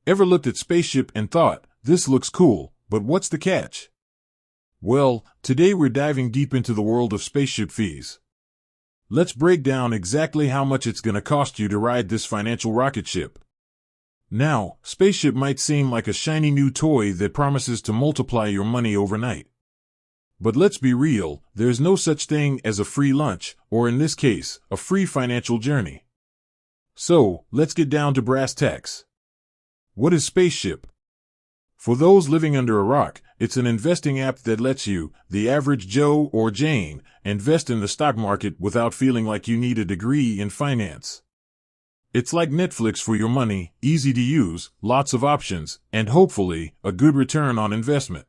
Ever looked at Spaceship and thought, this looks cool, but what's the catch? Well, today we're diving deep into the world of Spaceship fees. Let's break down exactly how much it's going to cost you to ride this financial rocket ship. Now, Spaceship might seem like a shiny new toy that promises to multiply your money overnight. But let's be real, there's no such thing as a free lunch, or in this case, a free financial journey. So, let's get down to brass tacks. What is Spaceship? For those living under a rock, it's an investing app that lets you, the average Joe or Jane, invest in the stock market without feeling like you need a degree in finance. It's like Netflix for your money, easy to use, lots of options, and hopefully, a good return on investment.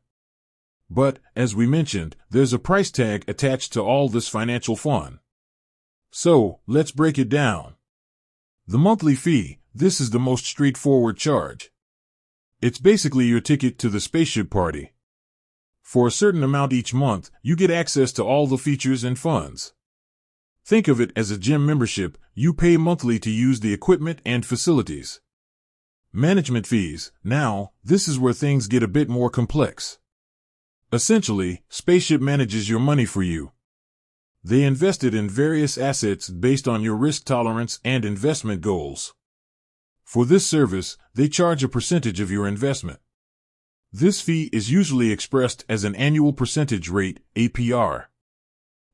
But, as we mentioned, there's a price tag attached to all this financial fun. So, let's break it down. The monthly fee, this is the most straightforward charge. It's basically your ticket to the Spaceship party. For a certain amount each month, you get access to all the features and funds. Think of it as a gym membership, you pay monthly to use the equipment and facilities. Management fees, now, this is where things get a bit more complex. Essentially, Spaceship manages your money for you. They invest it in various assets based on your risk tolerance and investment goals. For this service, they charge a percentage of your investment. This fee is usually expressed as an annual percentage rate, APR.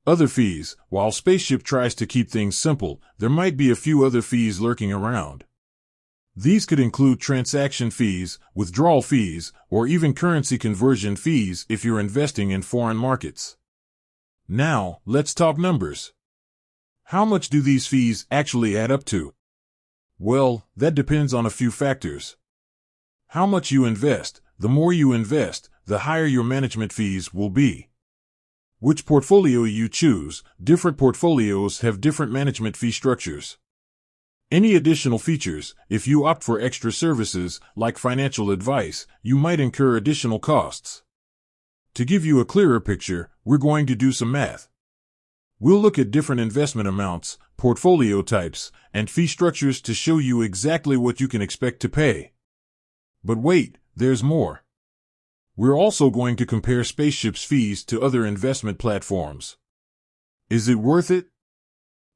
Other fees, while Spaceship tries to keep things simple, there might be a few other fees lurking around. These could include transaction fees, withdrawal fees, or even currency conversion fees if you're investing in foreign markets. Now, let's talk numbers. How much do these fees actually add up to? Well, that depends on a few factors. How much you invest, the more you invest, the higher your management fees will be. Which portfolio you choose, different portfolios have different management fee structures. Any additional features, if you opt for extra services, like financial advice, you might incur additional costs. To give you a clearer picture, we're going to do some math. We'll look at different investment amounts, portfolio types, and fee structures to show you exactly what you can expect to pay. But wait, there's more. We're also going to compare Spaceship's fees to other investment platforms. Is it worth it?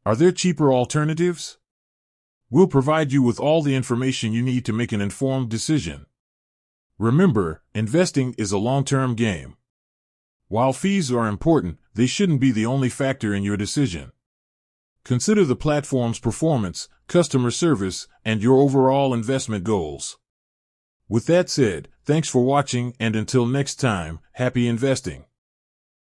Are there cheaper alternatives? We'll provide you with all the information you need to make an informed decision. Remember, investing is a long-term game. While fees are important, they shouldn't be the only factor in your decision. Consider the platform's performance, customer service, and your overall investment goals. With that said, thanks for watching, and until next time, happy investing.